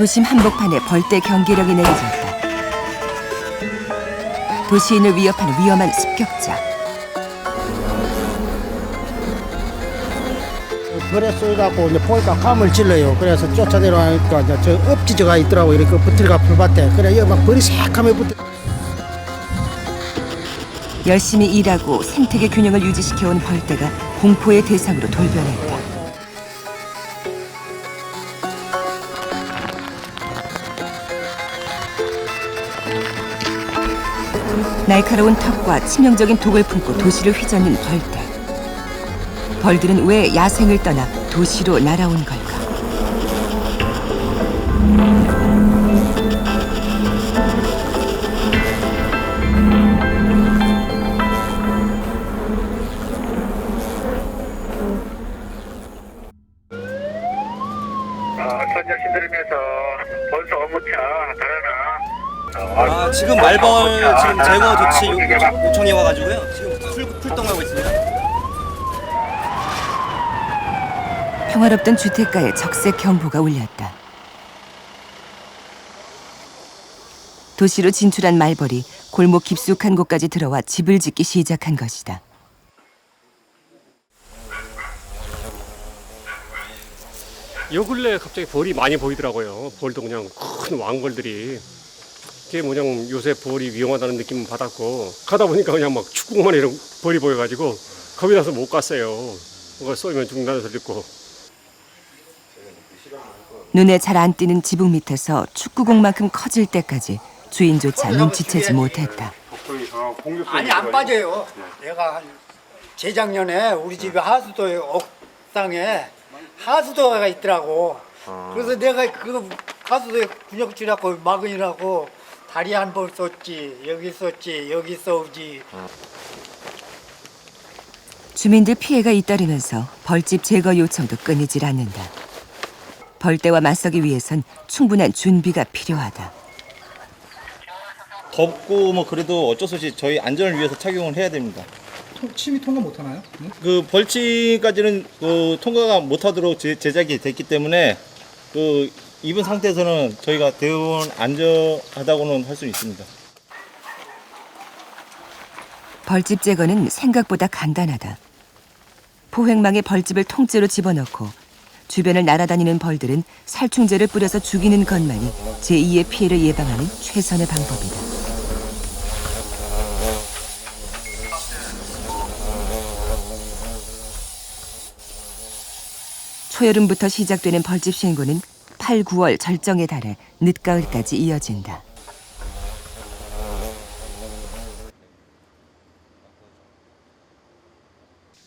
도심 한복판에 벌떼 경계력이 내려졌다. 도시인을 위협하는 위험한 습격자. 벌에 쏘여갖고 이제 보니까 감을 찔러요. 그래서 쫓아내려가니까 이제 저 엎지저가 있더라고. 이렇게 붙들가 풀밭에. 그래 여기 막 벌이 새카매 붙어. 열심히 일하고 생태계 균형을 유지시켜온 벌떼가 공포의 대상으로 돌변했다. 날카로운 턱과 치명적인 독을 품고 도시를 휘젓는 벌떼. 벌들은 왜 야생을 떠나 도시로 날아온 걸까? 선장신 들으면서 벌써 업무차 달아나. 지금 말벌 지금 제거 조치 요청이 와가지고요. 지금 출동하고 있습니다. 평화롭던 주택가에 적색 경보가 울렸다. 도시로 진출한 말벌이 골목 깊숙한 곳까지 들어와 집을 짓기 시작한 것이다. 요 근래 갑자기 벌이 많이 보이더라고요. 벌도 그냥 큰 왕벌들이. 그게 뭐냐면 요새 벌이 위험하다는 느낌을 받았고 가다 보니까 그냥 막 축구공만 이런 벌이 보여가지고 겁이 나서 못 갔어요. 뭔가 쏘이면 죽는다는 소리 듣고. 눈에 잘 안 띄는 지붕 밑에서 축구공만큼 커질 때까지 주인조차 눈치채지 못했다. 아니 안 빠져요. 내가 한 재작년에 우리 집에 하수도에 옥상에 하수도가 있더라고. 그래서 내가 그 하수도에 군역질하고 막으라고 다리 한 번 썼지, 여기 썼지, 여기 써오지. 주민들 피해가 잇따르면서 벌집 제거 요청도 끊이질 않는다. 벌떼와 맞서기 위해선 충분한 준비가 필요하다. 덥고 뭐 그래도 어쩔 수 없이 저희 안전을 위해서 착용을 해야 됩니다. 침이 통과 못 하나요? 그 벌침까지는 통과가 못하도록 제작이 됐기 때문에 그 입은 상태에서는 저희가 대부분 안전하다고는 할 수 있습니다. 벌집 제거는 생각보다 간단하다. 포획망에 벌집을 통째로 집어넣고 주변을 날아다니는 벌들은 살충제를 뿌려서 죽이는 것만이 제2의 피해를 예방하는 최선의 방법이다. 초여름부터 시작되는 벌집 신고는 8, 9월 절정에 달해 늦가을까지 이어진다.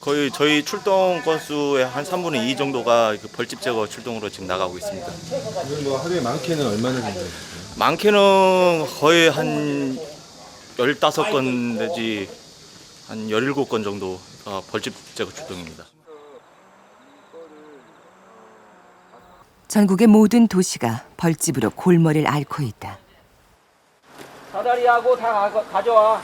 거의 저희 출동 건수의 한 3분의 2 정도가 그 벌집 제거 출동으로 지금 나가고 있습니다. 오늘 뭐 하루에 많게는 얼마나 정도? 많게는 거의 한 15건 내지 한 17건 정도 벌집 제거 출동입니다. 전국의 모든 도시가 벌집으로 골머리를 앓고 있다. 사다리하고 다 가져와.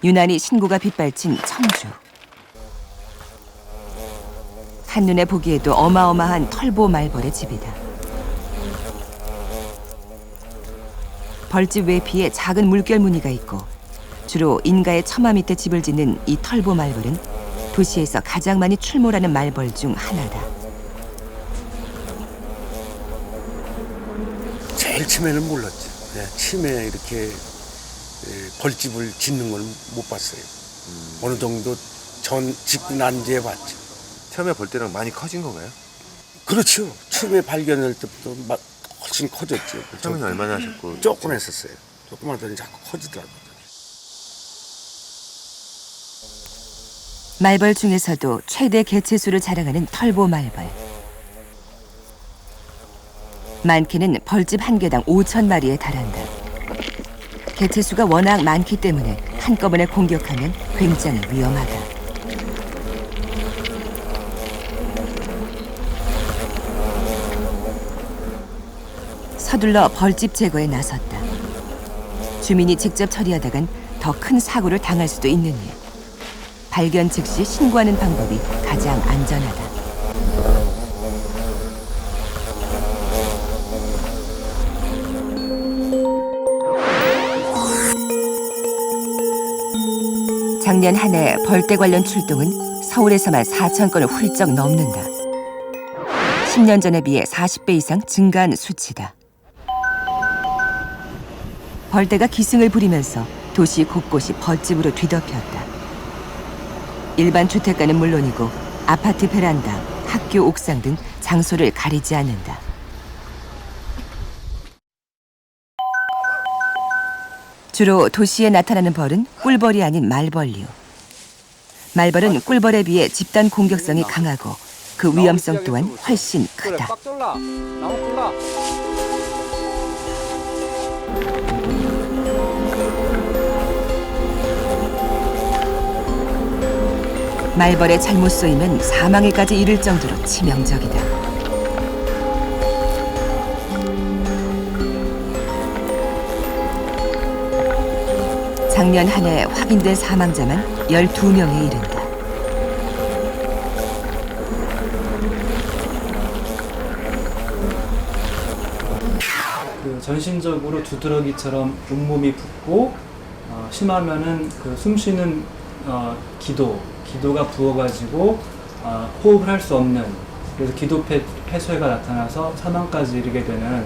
유난히 신고가 빗발친 청주. 한눈에 보기에도 어마어마한 털보 말벌의 집이다. 벌집 외피에 작은 물결 무늬가 있고 주로 인가의 처마 밑에 집을 짓는 이 털보 말벌은 도시에서 가장 많이 출몰하는 말벌 중 하나다. 제일 처음에는 몰랐죠. 처음에 이렇게 벌집을 짓는 걸 못 봤어요. 어느 정도 짓고 난 뒤에 봤죠. 처음에 볼 때랑 많이 커진 건가요? 그렇죠. 처음에 발견할 때부터 훨씬 커졌죠. 처음에는 얼마나 하셨고? 조금 했었어요. 조금 하더니 자꾸 커지더라고요. 말벌 중에서도 최대 개체수를 자랑하는 털보 말벌. 많게는 벌집 한 개당 5,000마리에 달한다. 개체수가 워낙 많기 때문에 한꺼번에 공격하면 굉장히 위험하다. 서둘러 벌집 제거에 나섰다. 주민이 직접 처리하다간 더 큰 사고를 당할 수도 있는 일. 발견 즉시 신고하는 방법이 가장 안전하다. 작년 한 해 벌떼 관련 출동은 서울에서만 4천 건을 훌쩍 넘는다. 10년 전에 비해 40배 이상 증가한 수치다. 벌떼가 기승을 부리면서 도시 곳곳이 벌집으로 뒤덮였다. 일반 주택가는 물론이고 아파트 베란다, 학교 옥상 등 장소를 가리지 않는다. 주로 도시에 나타나는 벌은 꿀벌이 아닌 말벌류. 말벌은 꿀벌에 비해 집단 공격성이 강하고 그 위험성 또한 훨씬 크다. 말벌의 잘못 쏘이면 사망에까지 이를 정도로 치명적이다. 작년 한 해 확인된 사망자만 12명에 이른다. 그 전신적으로 두드러기처럼 온몸이 붓고 심하면은 그 숨쉬는 기도가 부어가지고 호흡을 할 수 없는, 그래서 기도 폐쇄가 나타나서 사망까지 이르게 되는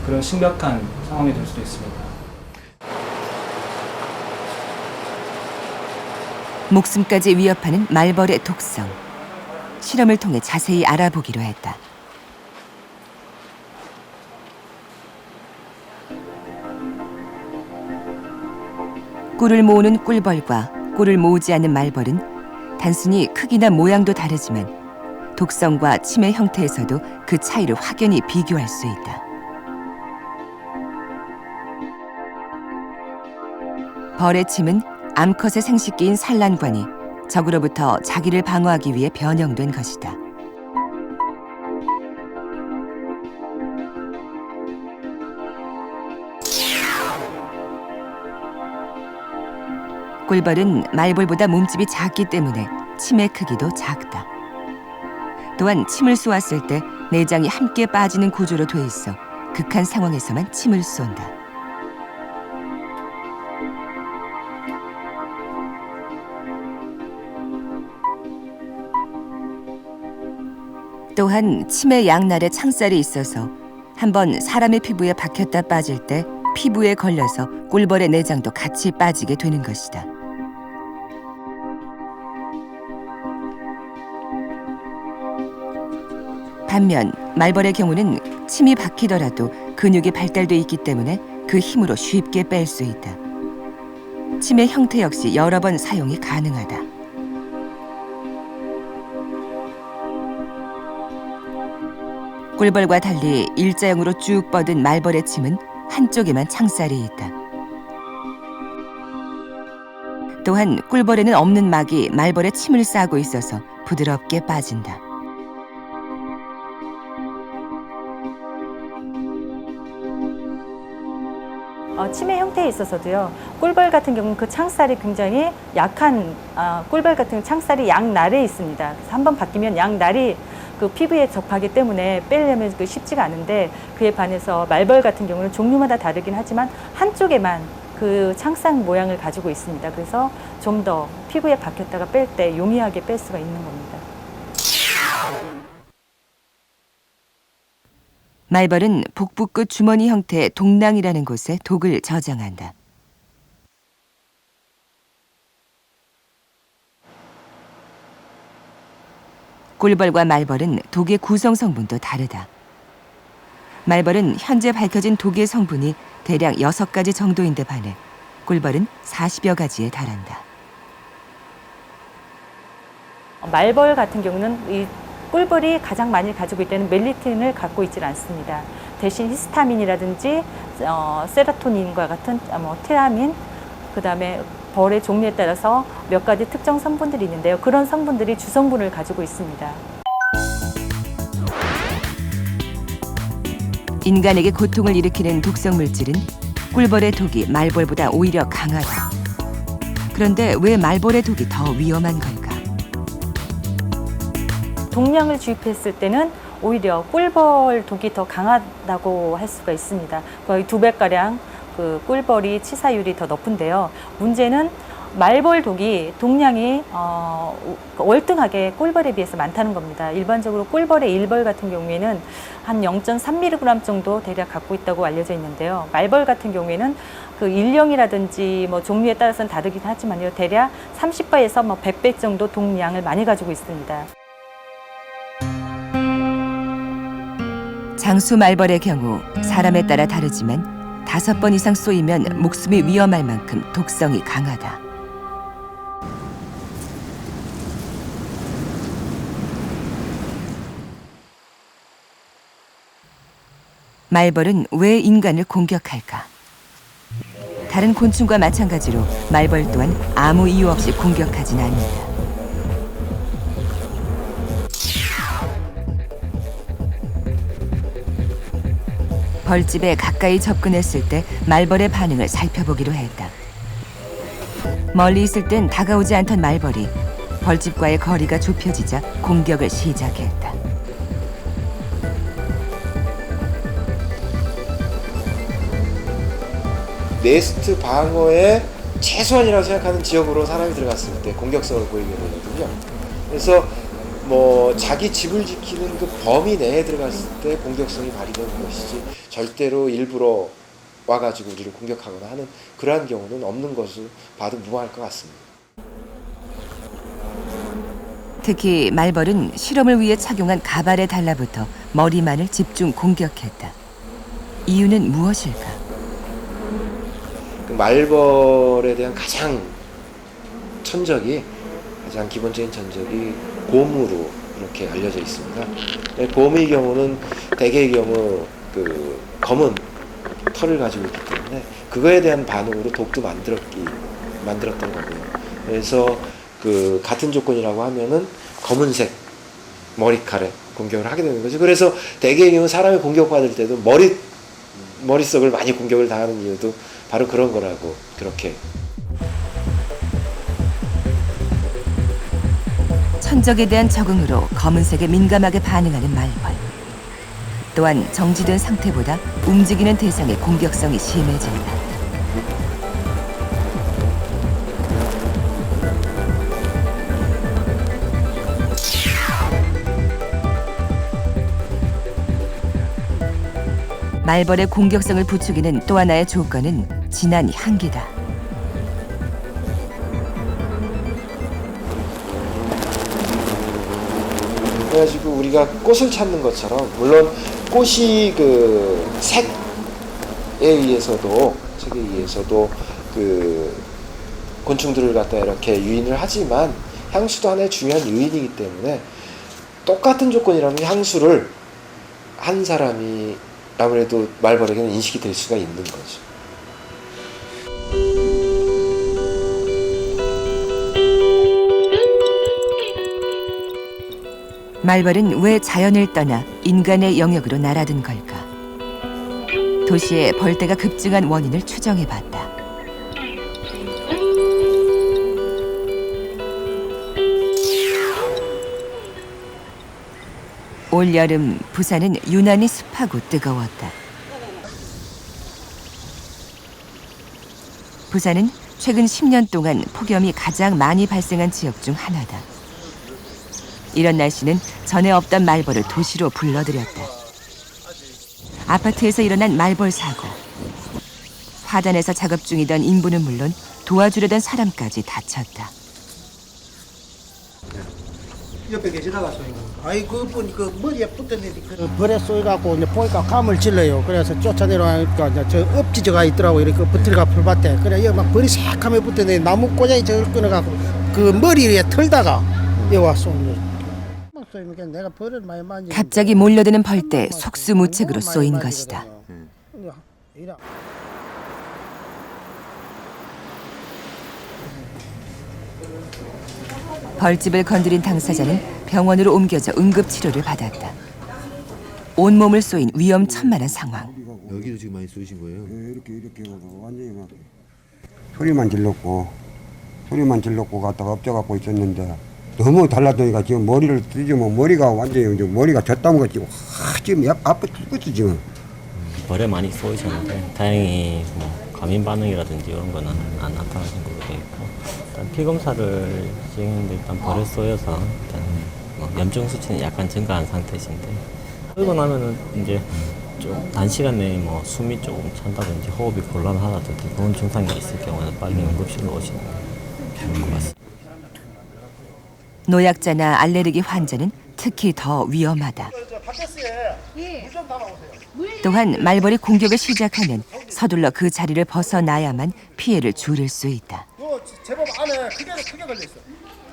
그런 심각한 상황이 될 수도 있습니다. 목숨까지 위협하는 말벌의 독성. 실험을 통해 자세히 알아보기로 했다. 꿀을 모으는 꿀벌과 꿀을 모으지 않는 말벌은 단순히 크기나 모양도 다르지만 독성과 침의 형태에서도 그 차이를 확연히 비교할 수 있다. 벌의 침은 암컷의 생식기인 산란관이 적으로부터 자기를 방어하기 위해 변형된 것이다. 꿀벌은 말벌보다 몸집이 작기 때문에 침의 크기도 작다. 또한 침을 쏘았을 때 내장이 함께 빠지는 구조로 돼 있어 극한 상황에서만 침을 쏜다. 또한 침의 양날에 창살이 있어서 한번 사람의 피부에 박혔다 빠질 때 피부에 걸려서 꿀벌의 내장도 같이 빠지게 되는 것이다. 반면 말벌의 경우는 침이 박히더라도 근육이 발달돼 있기 때문에 그 힘으로 쉽게 뺄 수 있다. 침의 형태 역시 여러 번 사용이 가능하다. 꿀벌과 달리 일자형으로 쭉 뻗은 말벌의 침은 한쪽에만 창살이 있다. 또한 꿀벌에는 없는 막이 말벌의 침을 싸고 있어서 부드럽게 빠진다. 침의 형태에 있어서도요, 꿀벌 같은 경우는 그 창살이 굉장히 약한, 꿀벌 같은 창살이 양날에 있습니다. 그래서 한번 바뀌면 양날이 그 피부에 접하기 때문에 빼려면 쉽지가 않은데, 그에 반해서 말벌 같은 경우는 종류마다 다르긴 하지만 한쪽에만 그 창상 모양을 가지고 있습니다. 그래서 좀 더 피부에 박혔다가 뺄 때 용이하게 뺄 수가 있는 겁니다. 말벌은 복부 끝 주머니 형태의 동낭이라는 곳에 독을 저장한다. 꿀벌과 말벌은 독의 구성 성분도 다르다. 말벌은 현재 밝혀진 독의 성분이 대략 6가지 정도인데 반해 꿀벌은 40여 가지에 달한다. 말벌 같은 경우는 이 꿀벌이 가장 많이 가지고 있다는 멜리틴을 갖고 있지 않습니다. 대신 히스타민이라든지 세로토닌과 같은 티아민, 그다음에 벌의 종류에 따라서 몇 가지 특정 성분들이 있는데요. 그런 성분들이 주성분을 가지고 있습니다. 인간에게 고통을 일으키는 독성 물질은 꿀벌의 독이 말벌보다 오히려 강하다. 그런데 왜 말벌의 독이 더 위험한 걸까? 동량을 주입했을 때는 오히려 꿀벌 독이 더 강하다고 할 수가 있습니다. 거의 2배가량 그 꿀벌이 치사율이 더 높은데요. 문제는 말벌 독이 독량이 월등하게 꿀벌에 비해서 많다는 겁니다. 일반적으로 꿀벌의 일벌 같은 경우에는 한 0.3mg 정도 대략 갖고 있다고 알려져 있는데요. 말벌 같은 경우에는 그 일령이라든지 뭐 종류에 따라서는 다르긴 하지만요. 대략 30배에서 뭐 100배 정도 독량을 많이 가지고 있습니다. 장수 말벌의 경우 사람에 따라 다르지만 5번 이상 쏘이면 목숨이 위험할 만큼 독성이 강하다. 말벌은 왜 인간을 공격할까? 다른 곤충과 마찬가지로 말벌 또한 아무 이유 없이 공격하진 않는다. 벌집에 가까이 접근했을 때 말벌의 반응을 살펴보기로 했다. 멀리 있을 땐 다가오지 않던 말벌이 벌집과의 거리가 좁혀지자 공격을 시작했다. 네스트 방어의 최소한이라고 생각하는 지역으로 사람이 들어갔을 때 공격성을 보이게 되거든요. 그래서 뭐 자기 집을 지키는 그 범위 내에 들어갔을 때 공격성이 발휘되는 것이지 절대로 일부러 와가지고 우리를 공격하거나 하는 그러한 경우는 없는 것으로 봐도 무방할 것 같습니다. 특히 말벌은 실험을 위해 착용한 가발에 달라붙어 머리만을 집중 공격했다. 이유는 무엇일까? 그 말벌에 대한 가장 기본적인 천적이 곰으로 이렇게 알려져 있습니다. 곰의 경우는 대개의 경우 그 검은 털을 가지고 있기 때문에 그거에 대한 반응으로 독도 만들었던 거고요. 그래서 그 같은 조건이라고 하면은 검은색 머리칼에 공격을 하게 되는 거죠. 그래서 대개의 경우 사람이 공격받을 때도 머릿속을 많이 공격을 당하는 이유도 바로 그런 거라고 그렇게. 천적에 대한 적응으로 검은색에 민감하게 반응하는 말벌. 또한 정지된 상태보다 움직이는 대상의 공격성이 심해진다. 말벌의 공격성을 부추기는 또 하나의 조건은 진한 향기다. 그래가지고 우리가 꽃을 찾는 것처럼 물론 꽃이 그 색에 의해서도 그 곤충들을 갖다 이렇게 유인을 하지만 향수도 하나의 중요한 요인이기 때문에 똑같은 조건이라면 향수를 한 사람이 아무래도 말벌에게는 인식이 될 수가 있는 거죠. 말벌은 왜 자연을 떠나 인간의 영역으로 날아든 걸까? 도시의 벌떼가 급증한 원인을 추정해봤다. 올여름 부산은 유난히 습하고 뜨거웠다. 부산은 최근 10년 동안 폭염이 가장 많이 발생한 지역 중 하나다. 이런 날씨는 전에 없던 말벌을 도시로 불러들였다. 아파트에서 일어난 말벌 사고. 화단에서 작업 중이던 인부는 물론 도와주려던 사람까지 다쳤다. 옆에 계시다가 쏘이고. 아이 그분 그 머리에 붙었는데 그 벌에 쏘여갖고 이제 보니까 감을 찔러요. 그래서 쫓아내려가니까 이제 저 엎지저가 있더라고 이렇게 버틀가 풀밭에. 그래 여기 막 벌이 새카매 붙었는데 나무 꼬장이 저걸 끊어갖고 그 머리 위에 털다가 여기 와서 갑자기 몰려드는 벌떼 속수무책으로 쏘인 것이다. 벌집을 건드린 당사자는 병원으로 옮겨져 응급치료를 받았다. 온몸을 쏘인 위험천만한 상황. 여기도 지금 많이 쏘이신 거예요? 이렇게 완전히 막 소리만 질렀고 갔다가 엎져갖고 있었는데 너무 달라더니까 지금 머리를 뜯으면 머리가 완전히 머리가 젖담은 거 지금 지금 앞에 죽겠지 지금. 벌에 많이 쏘이셨는데 다행히 뭐 과민 반응이라든지 이런 거는 안 나타나신 걸로 되어 있고, 일단 피 검사를 진행했는데 일단 벌에 쏘여서 일단 뭐 염증 수치는 약간 증가한 상태신데, 그러고 나면은 이제 좀 단시간 내에 뭐 숨이 조금 찬다든지 호흡이 곤란하다든지 그런 증상이 있을 경우에는 빨리 응급실로 오시는 게 좋을 것 같습니다. 노약자나 알레르기 환자는 특히 더 위험하다. 또한 말벌이 공격을 시작하면 서둘러 그 자리를 벗어나야만 피해를 줄일 수 있다. 제법 안에 크게 걸려 있어.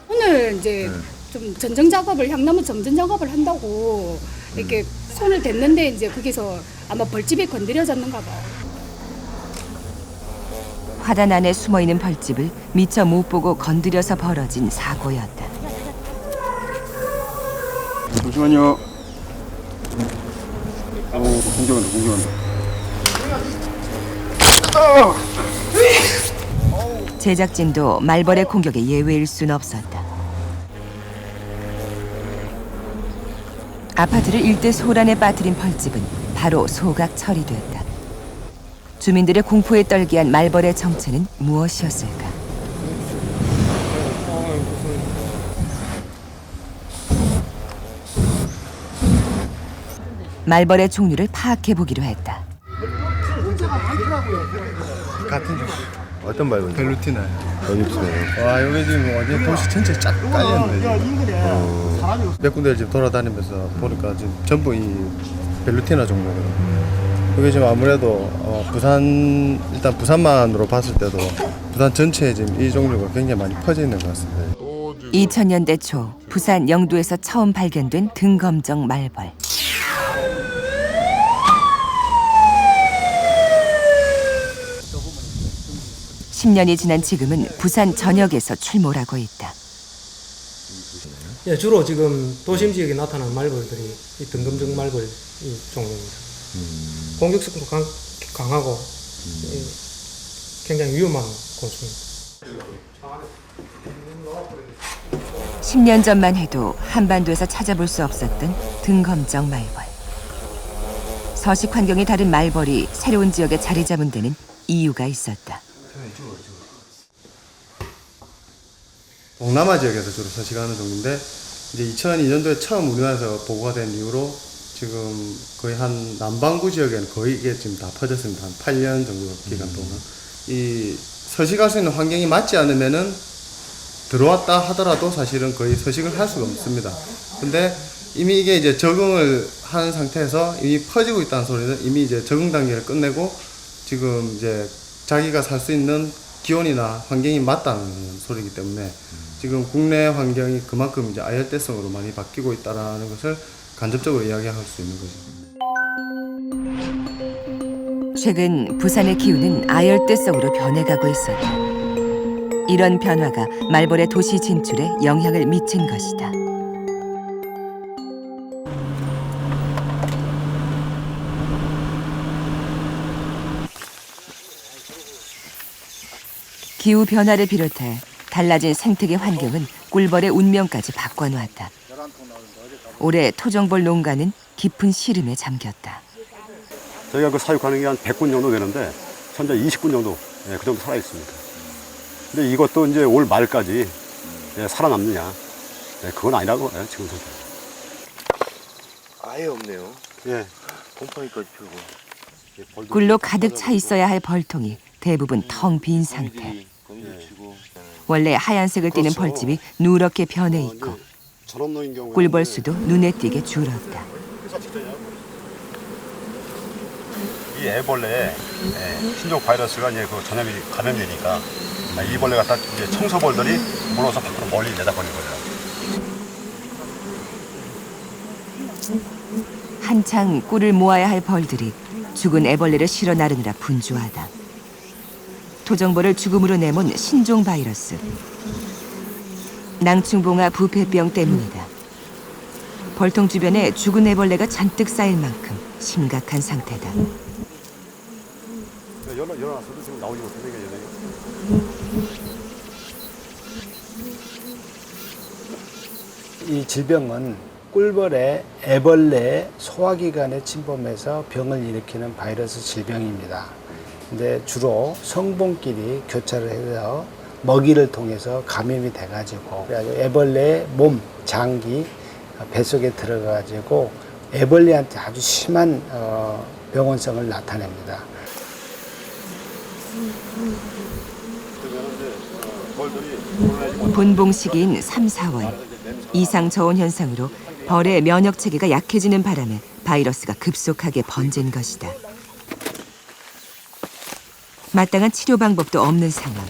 오늘 이제 좀 전정 작업을 향나무 점전 작업을 한다고 이렇게 손을 댔는데 이제 거기서 아마 벌집이 건드려졌는가 봐. 화단 안에 숨어있는 벌집을 미처 못 보고 건드려서 벌어진 사고였다. 잠시만요. 공격한다. 제작진도 말벌의 공격에 예외일 순 없었다. 아파트를 일대 소란에 빠뜨린 벌집은 바로 소각 처리됐다. 주민들의 공포에 떨게 한 말벌의 정체는 무엇이었을까? 말벌의 종류를 파악해 보기로 했다. 같은 어떤 말벌? 벨루티나. 여기 있어요. 와, 여기 지금 완전 도시 전체 쫙 깔렸는데. 몇 군데를 지금 돌아다니면서 보니까 지금 전부 이 벨루티나 종류거든요. 이게 지금 아무래도 일단 부산만으로 봤을 때도 부산 전체에 지금 이 종류가 굉장히 많이 퍼져 있는 것 같습니다. 2000년대 초 부산 영도에서 처음 발견된 등검정 말벌. 10년이 지난 지금은 부산 전역에서 출몰하고 있다. 예, 주로 지금 도심 지역에 나타나는 말벌들이 이 등검정 말벌 이 종류입니다. 공격성도 강하고 굉장히 위험한 곤충입니다. 10년 전만 해도 한반도에서 찾아볼 수 없었던 등검정 말벌. 서식 환경이 다른 말벌이 새로운 지역에 자리 잡은 데는 이유가 있었다. 동남아 지역에서 주로 서식하는 종인데 이제 2002년도에 처음 우리나라에서 보고가 된 이후로 지금 거의 한 남반구 지역에는 거의 이게 지금 다 퍼졌습니다. 한 8년 정도 기간 동안. 이 서식할 수 있는 환경이 맞지 않으면은 들어왔다 하더라도 사실은 거의 서식을 할 수가 없습니다. 근데 이미 이게 이제 적응을 한 상태에서 이미 퍼지고 있다는 소리는 이미 이제 적응 단계를 끝내고 지금 이제 자기가 살 수 있는 기온이나 환경이 맞다는 소리이기 때문에 지금 국내 환경이 그만큼 이제 아열대성으로 많이 바뀌고 있다는 것을 간접적으로 이야기할 수 있는 거죠. 최근 부산의 기후는 아열대성으로 변해가고 있었다. 이런 변화가 말벌의 도시 진출에 영향을 미친 것이다. 기후 변화를 비롯해 달라진 생태계 환경은 꿀벌의 운명까지 바꿔놓았다. 올해 토종벌 농가는 깊은 시름에 잠겼다. 저희가 그 사육하는 게 한 100군 정도 되는데 현재 20군 정도 그 정도 살아 있습니다. 근데 이것도 이제 올 말까지 살아남느냐 그건 아니라고 지금 생각합니다. 아예 없네요. 예. 곰팡이까지 피우고. 꿀로 가득 차 있어야 할 벌통이 대부분 텅 빈 상태. 원래 하얀색을 띠는 벌집이 누렇게 변해 있고 꿀벌 수도 눈에 띄게 줄었다. 이 애벌레에 신종 바이러스가 이제 그 전염이 감염되니까 이 벌레 갖다 이제 청소벌들이 물어서 밖으로 멀리 내다버린 거예요. 한창 꿀을 모아야 할 벌들이 죽은 애벌레를 실어 나르느라 분주하다. 토종벌을 죽음으로 내몬 신종 바이러스. 낭충봉화 부패병 때문이다. 벌통 주변에 죽은 애벌레가 잔뜩 쌓일 만큼 심각한 상태다. 열어놨어도 지금 나오지 못하는 게 이 질병은 꿀벌의 애벌레 소화기관에 침범해서 병을 일으키는 바이러스 질병입니다. 근데 주로 성분끼리 교차를 해서 먹이를 통해서 감염이 돼가지고 그래가지고 애벌레의 몸, 장기, 뱃속에 들어가가지고 애벌레한테 아주 심한 병원성을 나타냅니다. 분봉 시기인 3, 4월 이상 저온 현상으로 벌의 면역 체계가 약해지는 바람에 바이러스가 급속하게 번진 것이다. 마땅한 치료 방법도 없는 상황.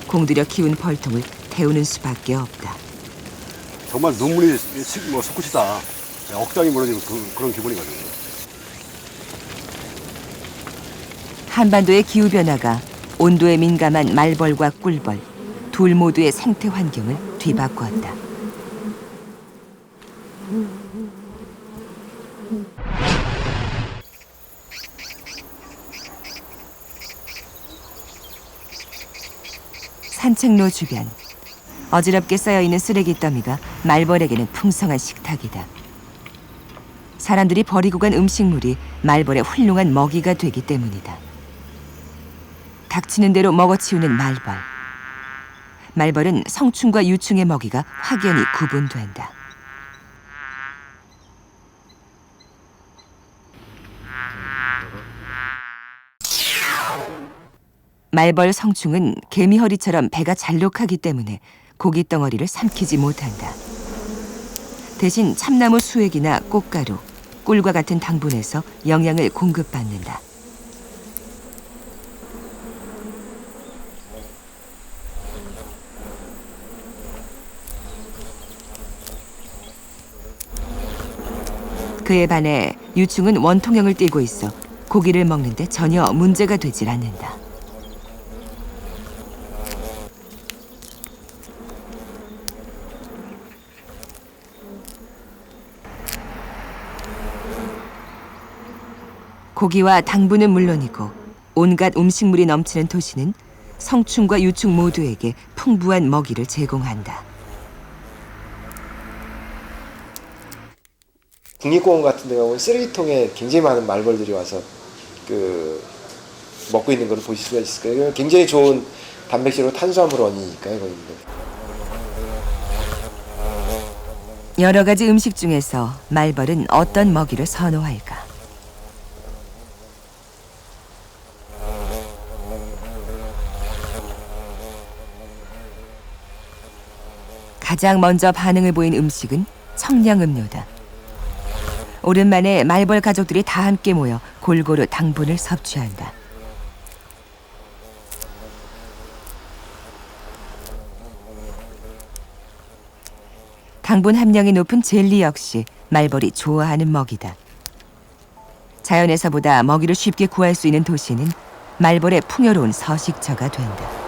공들여 키운 벌통을 태우는 수밖에 없다. 정말 눈물이 솟구치다. 억장이 무너지는 그런 기분이거든요. 한반도의 기후변화가 온도에 민감한 말벌과 꿀벌 둘 모두의 생태 환경을 뒤바꿨다. 산책로 주변 어지럽게 쌓여있는 쓰레기 더미가 말벌에게는 풍성한 식탁이다. 사람들이 버리고 간 음식물이 말벌의 훌륭한 먹이가 되기 때문이다. 닥치는 대로 먹어치우는 말벌. 말벌은 성충과 유충의 먹이가 확연히 구분된다. 말벌 성충은 개미허리처럼 배가 잘록하기 때문에 고기 덩어리를 삼키지 못한다. 대신 참나무 수액이나 꽃가루, 꿀과 같은 당분에서 영양을 공급받는다. 그에 반해 유충은 원통형을 띠고 있어 고기를 먹는데 전혀 문제가 되질 않는다. 고기와 당분은 물론이고 온갖 음식물이 넘치는 도시는 성충과 유충 모두에게 풍부한 먹이를 제공한다. 국립공원 같은 데 가보면 쓰레기통에 굉장히 많은 말벌들이 와서 먹고 있는 걸 보실 수가 있을 거예요. 굉장히 좋은 단백질로 탄수화물 원이니까요, 거기는. 여러 가지 음식 중에서 말벌은 어떤 먹이를 선호할까? 가장 먼저 반응을 보인 음식은 청량음료다. 오랜만에 말벌 가족들이 다 함께 모여 골고루 당분을 섭취한다. 당분 함량이 높은 젤리 역시 말벌이 좋아하는 먹이다. 자연에서보다 먹이를 쉽게 구할 수 있는 도시는 말벌의 풍요로운 서식처가 된다.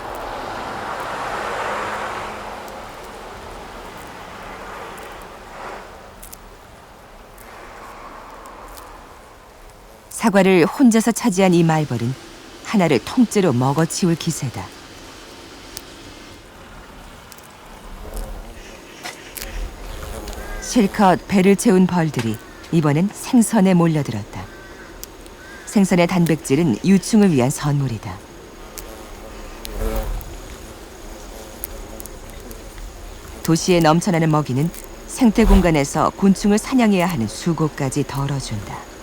사과를 혼자서 차지한 이 말벌은 하나를 통째로 먹어치울 기세다. 실컷 배를 채운 벌들이 이번엔 생선에 몰려들었다. 생선의 단백질은 유충을 위한 선물이다. 도시에 넘쳐나는 먹이는 생태 공간에서 곤충을 사냥해야 하는 수고까지 덜어준다.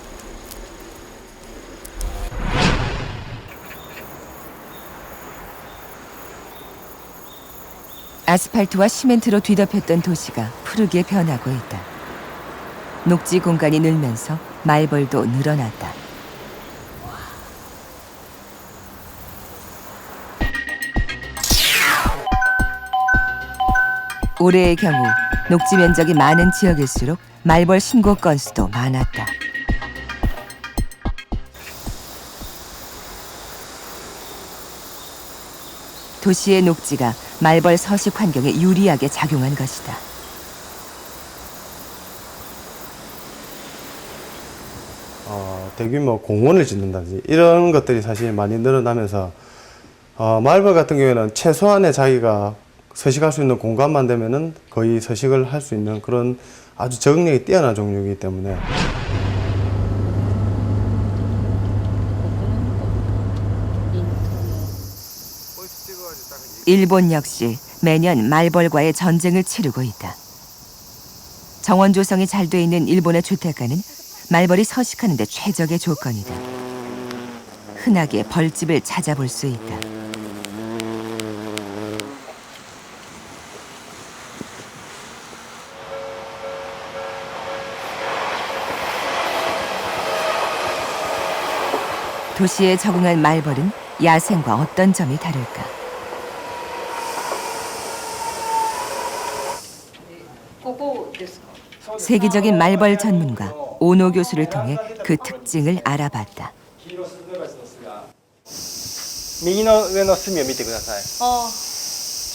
아스팔트와 시멘트로 뒤덮였던 도시가 푸르게 변하고 있다. 녹지 공간이 늘면서 말벌도 늘어났다. 올해의 경우 녹지 면적이 많은 지역일수록 말벌 신고 건수도 많았다. 도시의 녹지가 말벌 서식 환경에 유리하게 작용한 것이다. 대규모 공원을 짓는다든지 이런 것들이 사실 많이 늘어나면서 말벌 같은 경우에는 최소한의 자기가 서식할 수 있는 공간만 되면은 거의 서식을 할 수 있는 그런 아주 적응력이 뛰어난 종류이기 때문에 일본 역시 매년 말벌과의 전쟁을 치르고 있다. 정원 조성이 잘 돼 있는 일본의 주택가는 말벌이 서식하는 데 최적의 조건이다. 흔하게 벌집을 찾아볼 수 있다. 도시에 적응한 말벌은 야생과 어떤 점이 다를까? 세계적인 말벌 전문가 오노 교수를 통해 그 특징을 알아봤다. 右の上の隅を見てください。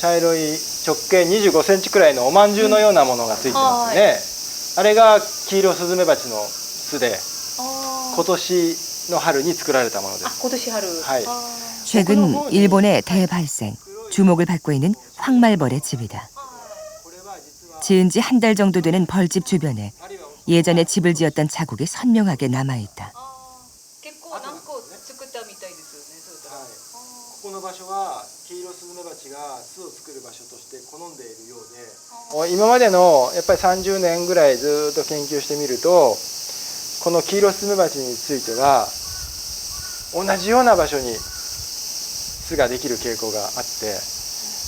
茶色い直径25センチくらいのおまんじゅうのようなものがついてますね。あれがキイロスズメバチの巣で、今年の春に作られたものです。今年春。はい。 최근 일본의 대발생, 주목을 받고 있는 황말벌의 집이다. 지은 지 한 달 정도 되는 벌집 주변에 예전에 집을 지었던 자국이 선명하게 남아있다. この場所はキイロスズメバチが巣を作る場所として好んでいるようで、今までのやっぱり30年ぐらいずっと研究してみると、このキイロスズメバチについては同じような場所に巣ができる傾向があって、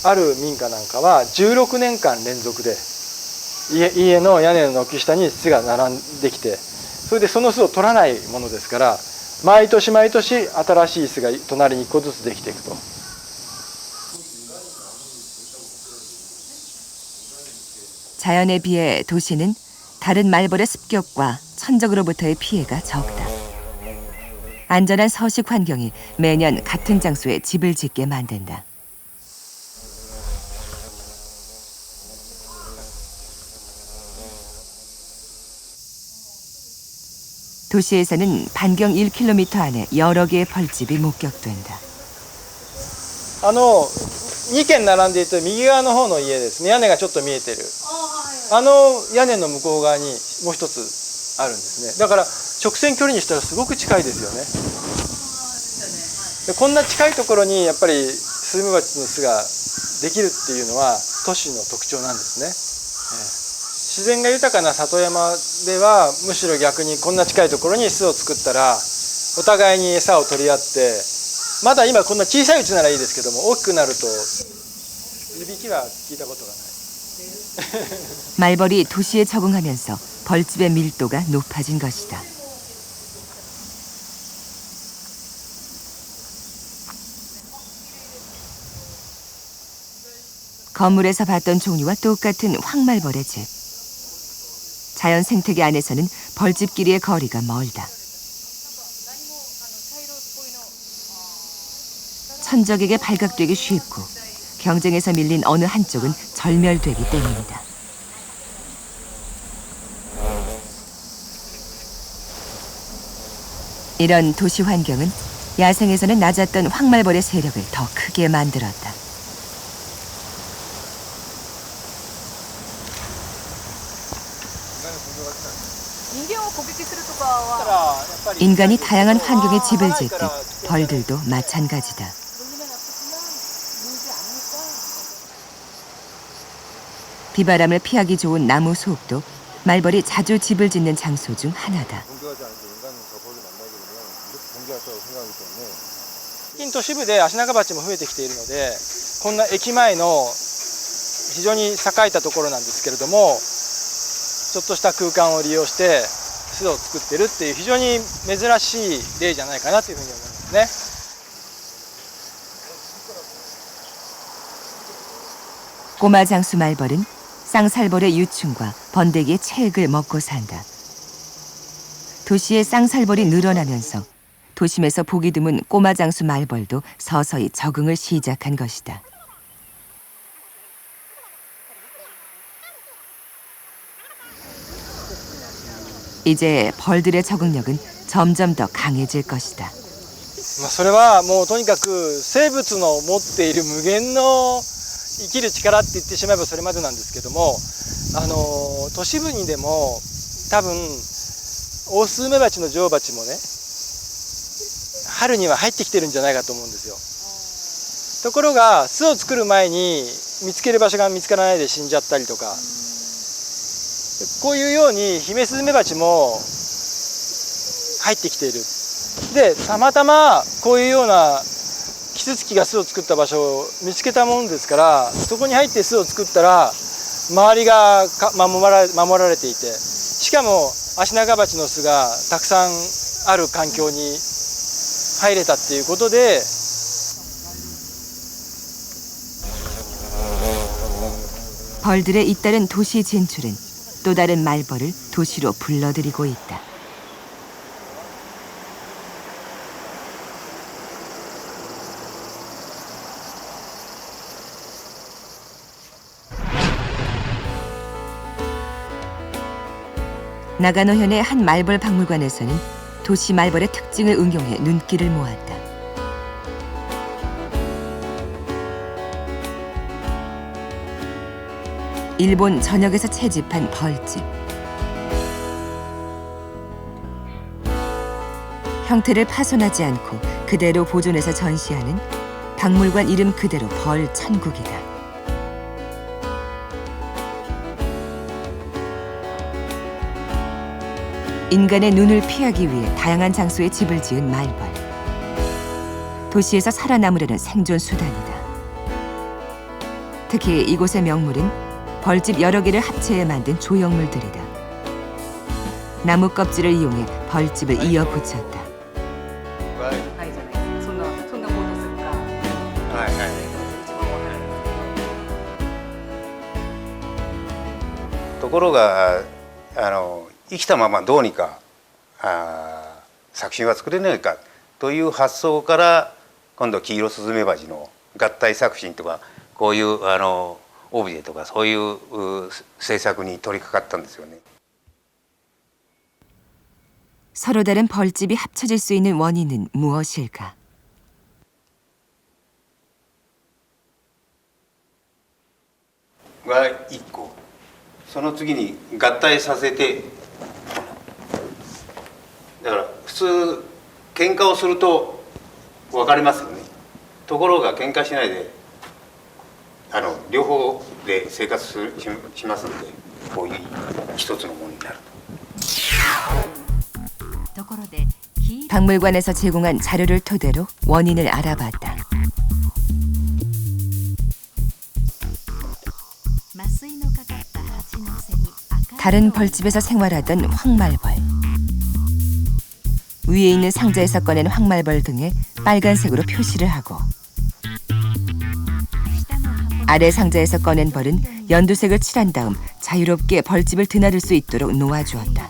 ある民家なんかは16年間連続で家の屋根の軒下に巣が並んできて、それでその巣を取らないものですから、毎年毎年新しい巣が隣に1個ずつできていくと。 자연에 비해 도시는 다른 말벌의 습격과 천적으로부터의 피해가 적다. 안전한 서식 환경이 매년 같은 장소에 집을 짓게 만든다. 도시에서는 반경 1km 안에 여러 개의 벌집이 목격된다. 2軒並んでいると右側の方の家ですね、屋根がちょっと見えてる、屋根の向こう側にもう一つあるんですね。だから直線距離にしたらすごく近いですよね。でこんな近いところにやっぱりスズメバチの巣ができるっていうのは都市の特徴なんですね。自然が豊かな里山ではむしろ逆にこんな近いところに巣を作ったらお互いに餌を取り合って、まだ今こんな小さいうちならいいですけども、大きくなるといびきは聞いたことがない。 말벌이 도시에 적응하면서 벌집의 밀도가 높아진 것이다. 건물에서 봤던 종류와 똑같은 황말벌의 집. 자연 생태계 안에서는 벌집끼리의 거리가 멀다. 천적에게 발각되기 쉽고 경쟁에서 밀린 어느 한쪽은 절멸되기 때문이다. 이런 도시 환경은 야생에서는 낮았던 황말벌의 세력을 더 크게 만들었다. 인간이 다양한 환경에 집을 짓듯 벌들도 마찬가지다. 비바람을 피하기 좋은 나무 속도 말벌이 자주 집을 짓는 장소 중 하나다. 近都市部でアシナガバチも増えてきているので、こんな駅前の非常に栄えたところなんですけれども、ちょっとした空間を利用して巣を作ってるっていう非常に珍しい例じゃないかなというふうに思いますね。 꼬마 장수 말벌은 쌍살벌의 유충과 번데기의 체액을 먹고 산다. 도시의 쌍살벌이 늘어나면서 도심에서 보기 드문 꼬마 장수 말벌도 서서히 적응을 시작한 것이다. 이제 벌들의 적응력은 점점 더 강해질 것이다. それはもうとにかく生物の持っている無限の生きる力って言ってしまえばそれまでなんですけども、都市部にでも多分オオスズメバチの女王バチもね、春には入ってきてるんじゃないかと思うんですよ。ところが巣を作る前に見つける場所が見つからないで死んじゃったりとか、こういうようにヒメスズメバチも入ってきている。でたまたまこういうようなキツツキが巣を作った場所を見つけたもんですから、そこに入って巣を作ったら周りが守られていて、しかもアシナガバチの巣がたくさんある環境に入れたっていうことで、 벌들의 잇따른 도시 진출은 또 다른 말벌을 도시로 불러들이고 있다. 나가노현의 한 말벌 박물관에서는 도시 말벌의 특징을 응용해 눈길을 모았다. 일본 전역에서 채집한 벌집. 형태를 파손하지 않고 그대로 보존해서 전시하는 박물관 이름 그대로 벌 천국이다. 인간의 눈을 피하기 위해 다양한 장소에 집을 지은 말벌. 도시에서 살아남으려는 생존 수단이다. 특히 이곳의 명물은 벌집 여러 개를 합체해 만든 조형물들이다. 나무 껍질을 이용해 벌집을 이어 붙였다.ところが生きたままどうにか作品は作れないかという発想から今度キイロスズメバチの合体作品とかこういうオブジェとかそういう制作に取り掛かったんですよね。 서로 다른 벌집이 합쳐질 수 있는 원인은 무엇일까?が1個、その次に合体させて、だから普通喧嘩をすると分かりますよね。ところが喧嘩しないで両方で生活しますので、こういう一つのものになる。 박물관에서 제공한 자료를 토대로 원인을 알아봤다. 다른 벌집에서 생활하던 황말벌. 위에 있는 상자에서 꺼낸 황말벌 등에 빨간색으로 표시를 하고 아래 상자에서 꺼낸 벌은 연두색을 칠한 다음 자유롭게 벌집을 드나들 수 있도록 놓아주었다.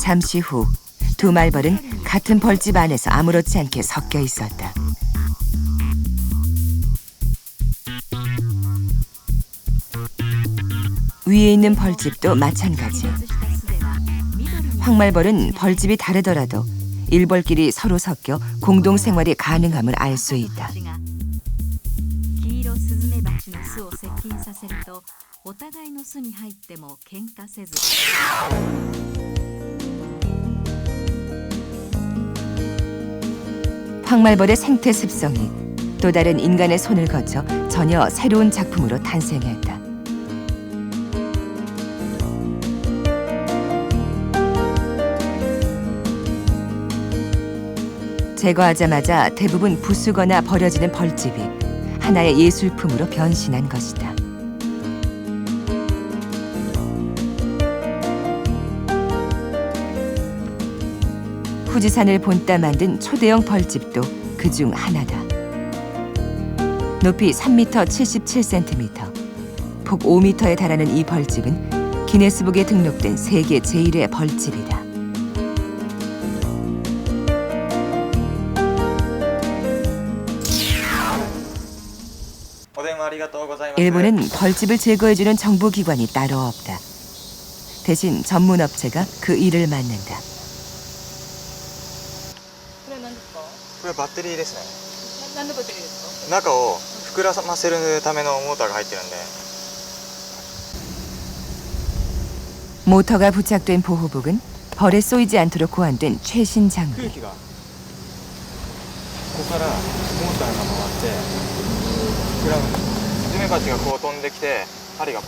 잠시 후 두 말벌은 같은 벌집 안에서 아무렇지 않게 섞여 있었다. 위에 있는 벌집도 마찬가지. 황말벌은 벌집이 다르더라도 일벌끼리 서로 섞여 공동 생활이 가능함을 알 수 있다. 황말벌의 생태 습성이 또 다른 인간의 손을 거쳐 전혀 새로운 작품으로 탄생했다. 제거하자마자 대부분 부수거나 버려지는 벌집이 하나의 예술품으로 변신한 것이다. 후지산을 본따 만든 초대형 벌집도 그중 하나다. 높이 3m 77cm, 폭 5m에 달하는 이 벌집은 기네스북에 등록된 세계 제1의 벌집이다. 일본은 벌집을 제거해주는 정보기관이 따로 없다. 대신 전문업체가 그 일을 맡는다. これバッテリーですね。何のバッテリーですか？中を膨らませるためのモーターが入ってるんで。 모터가 부착된 보호복은 벌에 쏘이지 않도록 고안된 최신 장비. 空気がここからモーターが回って膨らむんです。スズメバチがこう飛んできて針が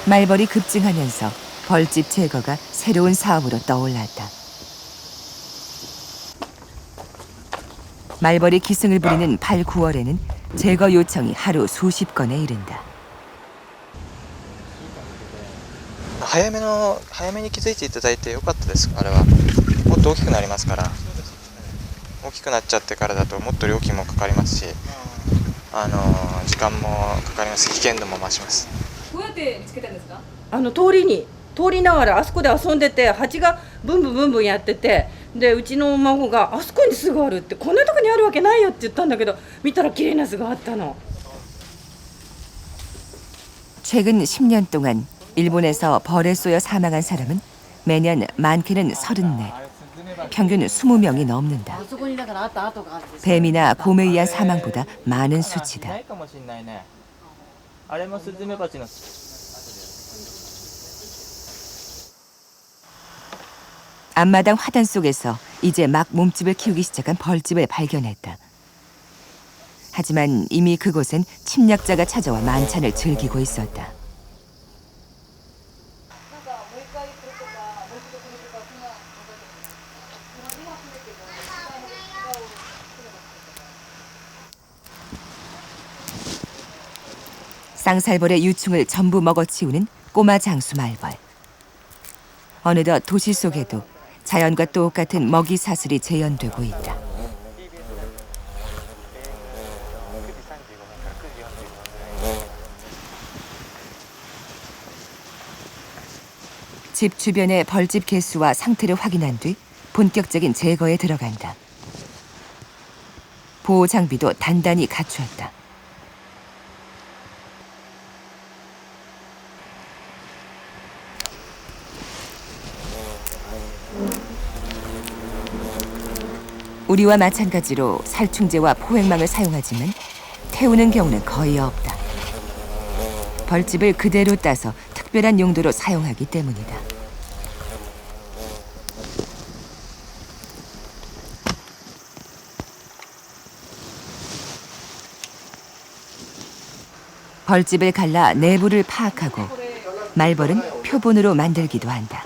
말벌이 급증하면서 벌집 제거가 새로운 사업으로 떠올랐다. 말벌이 기승을 부리는 8, 9월에는 제거 요청이 하루 수십 건에 이른다. 早めに気づいていただいてよかったです。あれはもっと大きくなりますから、大きくなっちゃってからだともっと料金もかかりますし、時間もかかります。危険度も増します。どうやって見つけたんですか？通りながらあそこで遊んでて、蜂がブンブンブンブンやってて、でうちの孫があそこに巣があるって、こんなとこにあるわけないよって言ったんだけど、見たら綺麗な巣があったの。 최근 10년 동안 일본에서 벌에 쏘여 사망한 사람은 매년 많게는 34, 평균 20명이 넘는다. 뱀이나 곰에 의한 사망보다 많은 수치다. 앞마당 화단 속에서 이제 막 몸집을 키우기 시작한 벌집을 발견했다. 하지만 이미 그곳엔 침략자가 찾아와 만찬을 즐기고 있었다. 쌍살벌의 유충을 전부 먹어치우는 꼬마 장수 말벌. 어느덧 도시 속에도 자연과 똑같은 먹이 사슬이 재현되고 있다. 집 주변의 벌집 개수와 상태를 확인한 뒤 본격적인 제거에 들어간다. 보호 장비도 단단히 갖추었다. 우리와 마찬가지로 살충제와 포획망을 사용하지만 태우는 경우는 거의 없다. 벌집을 그대로 따서 특별한 용도로 사용하기 때문이다. 벌집을 갈라 내부를 파악하고 말벌은 표본으로 만들기도 한다.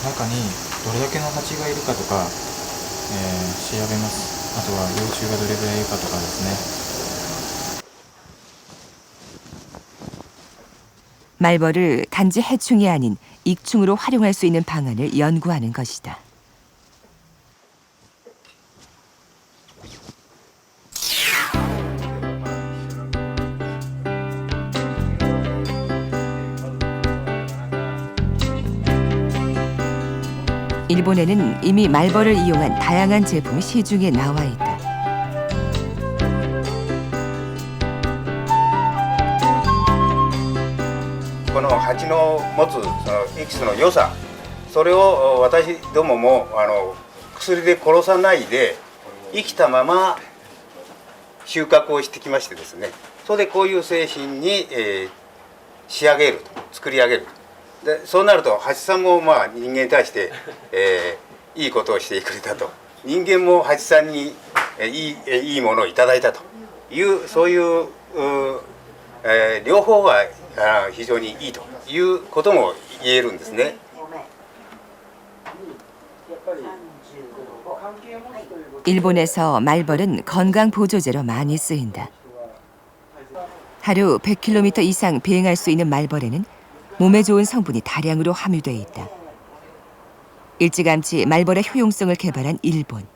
中にどれだけの蜂がいるかとか、調べます。あとは幼虫がどれぐらいいるかとかですね。 말벌을 단지 해충이 아닌 익충으로 활용할 수 있는 방안을 연구하는 것이다. 일본에는 이미 말벌을 이용한 다양한 제품이 시중에 나와 있다. この蜂の持つそのエキスの良さ、それを私どもも薬で殺さないで生きたまま収穫をしてきましてですね、それでこういう製品に、仕上げると、作り上げると。でそうなると蜂さんもまあ人間に対して、いいことをしてくれたと、人間も蜂さんに、いいものをいただいたというそういう、両方が非常にいいということも言えるんですね。 일본에서 말벌은 건강 보조제로 많이 쓰인다. 하루 100km 이상 비행할 수 있는 말벌에는 몸에 좋은 성분이 다량으로 함유돼 있다. 일찌감치 말벌의 효용성을 개발한 일본.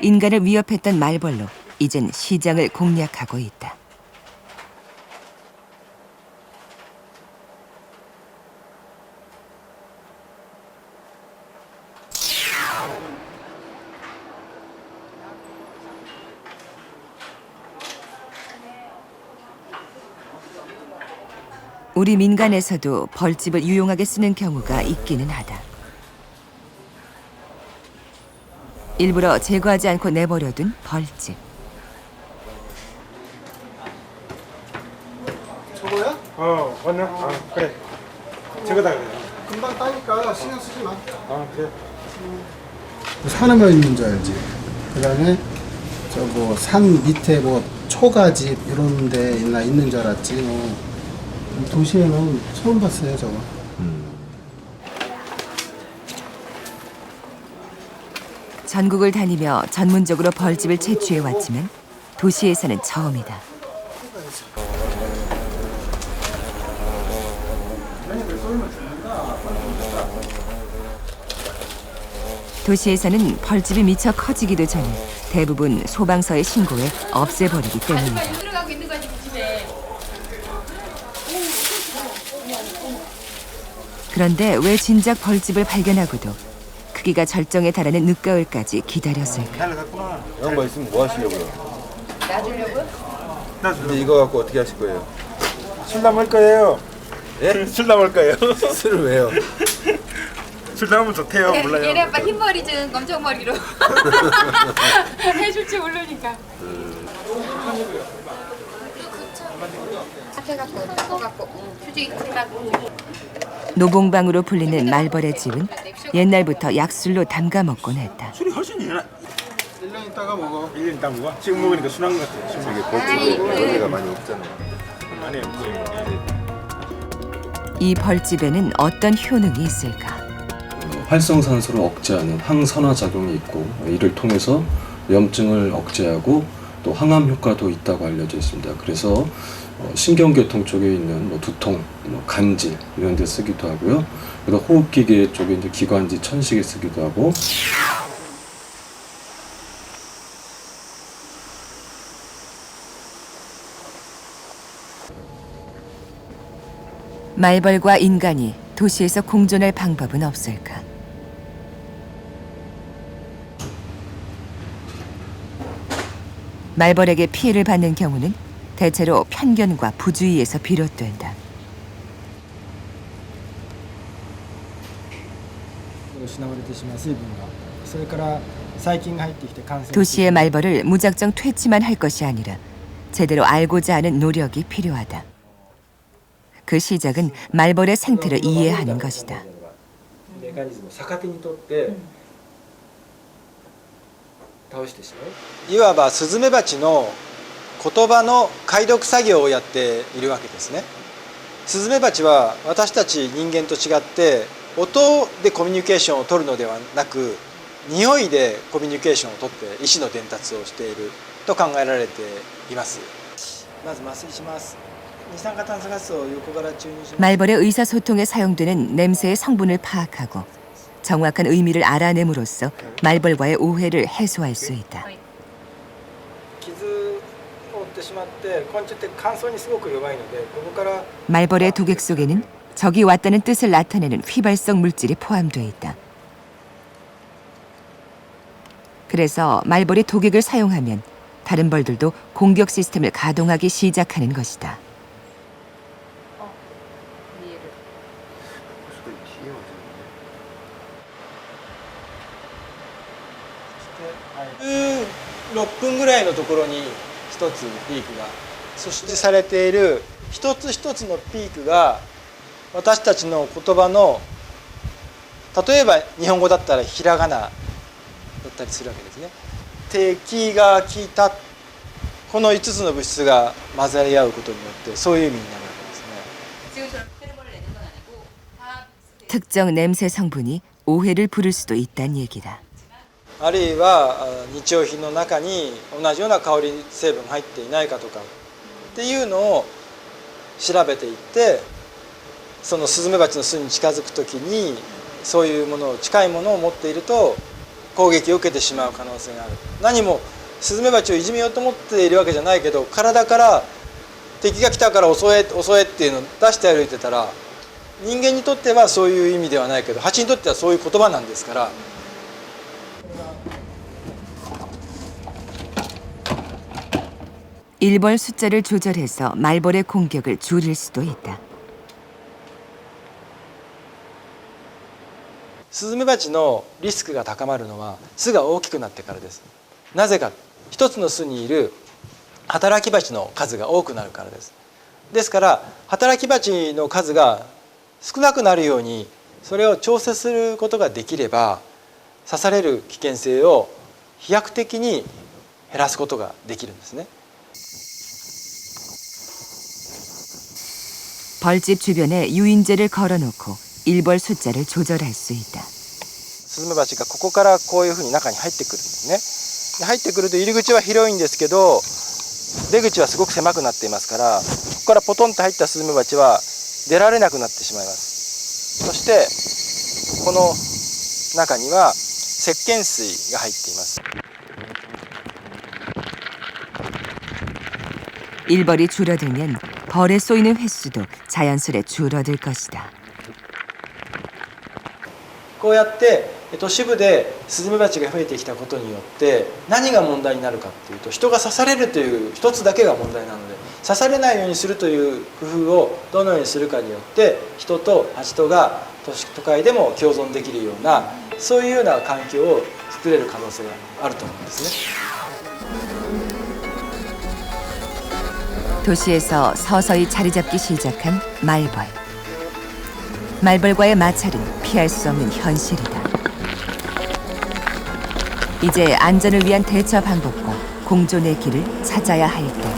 인간을 위협했던 말벌로 이젠 시장을 공략하고 있다. 우리 민간에서도 벌집을 유용하게 쓰는 경우가 있기는 하다. 일부러 제거하지 않고 내버려둔 벌집. 저거야? 맞나? 그래. 저거다 그래. 금방 따니까 신경 쓰지 마. 그래. 산에만 있는 줄 알지. 그다음에 저 뭐 산 밑에 뭐 초가집 이런 데 있는 줄 알았지. 도시에는 처음 봤어요 저거. 전국을 다니며 전문적으로 벌집을 채취해 왔지만 도시에서는 처음이다. 도시에서는 벌집이 미처 커지기도 전에 대부분 소방서에 신고해 없애버리기 때문이다. 들어가고 있는 거지 집에. 그런데 왜 진작 벌집을 발견하고도 크기가 절정에 달하는 늦가을까지 기다렸을까? 이런 거 있으면 뭐 하시려고요? 놔주려고? 근데 이거 갖고 어떻게 하실 거예요? 술 담을 거예요. 예? 술 담을 거예요. 술을 왜요? 술 담으면 좋대요. 몰라요. 얘네 아빠 흰머리 좀 검정머리로 해줄지 모르니까. 노봉방으로 불리는 말벌의 집은 옛날부터 약술로 담가 먹곤 했다. 술이 훨씬 예나. 1년 있다가 먹어. 1년 있다 먹어. 지금 먹으니까 순한 것 같아. 이게 벌집에 벌레가 많이 없잖아요. 많이 없지. 이 벌집에는 어떤 효능이 있을까? 활성산소를 억제하는 항산화 작용이 있고 이를 통해서 염증을 억제하고 또 항암 효과도 있다고 알려져 있습니다. 그래서 신경계통 쪽에 있는 두통, 간질 이런 데 쓰기도 하고요. 그리고 호흡기계 쪽에 이제 기관지, 천식에 쓰기도 하고. 말벌과 인간이 도시에서 공존할 방법은 없을까? 말벌에게 피해를 받는 경우는 대체로 편견과 부주의에서 비롯된다. 도시의 말벌을 무작정 퇴치만 할 것이 아니라 제대로 알고자 하는 노력이 필요하다. 그 시작은 말벌의 생태를 이해하는 것이다. メカニズムを逆手にとって倒してしまう。いわばスズメバチの言葉の解読作業をやっているわけですね。スズメバチは私たち人間と違って音でコミュニケーションを取るのではなく、匂いでコミュニケーションを取って意思の伝達をしていると考えられています。まず麻酔します。 말벌의 의사소통에 사용되는 냄새의 성분을 파악하고 정확한 의미를 알아냄으로써 말벌과의 오해를 해소할 수 있다. 말벌의 독액 속에는 적이 왔다는 뜻을 나타내는 휘발성 물질이 포함되어 있다. 그래서 말벌이 독액을 사용하면 다른 벌들도 공격 시스템을 가동하기 시작하는 것이다.6分ぐらいのところに一つピークがそしてされている一つ一つのピークが私たちの言葉の例えば日本語だったらひらがなだったりするわけですね。敵が来たこの5つの物質が混ざり合うことによってそういう意味になるわけですね。 특정 냄새 성분이 오해를 부를 수도 있다는 얘기다. あるいは日用品の中に同じような香り成分入っていないかとかっていうのを調べていってそのスズメバチの巣に近づくときにそういうものを近いものを持っていると攻撃を受けてしまう可能性がある。何もスズメバチをいじめようと思っているわけじゃないけど体から敵が来たから襲えっていうのを出して歩いてたら人間にとってはそういう意味ではないけど蜂にとってはそういう言葉なんですから。 일벌 숫자를 조절해서 말벌의 공격을 줄일 수도 있다. スズメバチのリスクが高まるのは巣が大きくなってからです。なぜか、一つの巣にいる働きバチの数が多くなるからです。ですから働きバチの数が少なくなるようにそれを調整することができれば刺される危険性を飛躍的に減らすことができるんですね。 벌집 주변에 유인제를 걸어놓고 일벌 숫자를 조절할 수 있다. スズメバチがここからこういうふうに中に入ってくるんですね。で入ってくると入り口は広いんですけど出口はすごく狭くなっていますから、ここからポトンと入ったスズメバチは出られなくなってしまいます。そしてこの中には石鹸水が入っています。 일벌이 줄어들면 벌에 쏘이는 횟수도 자연스레 줄어들 것이다. こうやって都市部でスズメバチが増えてきたことによって何が問題になるかっていうと、人が刺されるという一つだけが問題なので、刺されないようにするという工夫をどのようにするかによって人とハチとが都会でも共存できるようなそういうような環境を作れる可能性があると思うんですね。 도시에서 서서히 자리 잡기 시작한 말벌. 말벌과의 마찰은 피할 수 없는 현실이다. 이제 안전을 위한 대처 방법과 공존의 길을 찾아야 할 때.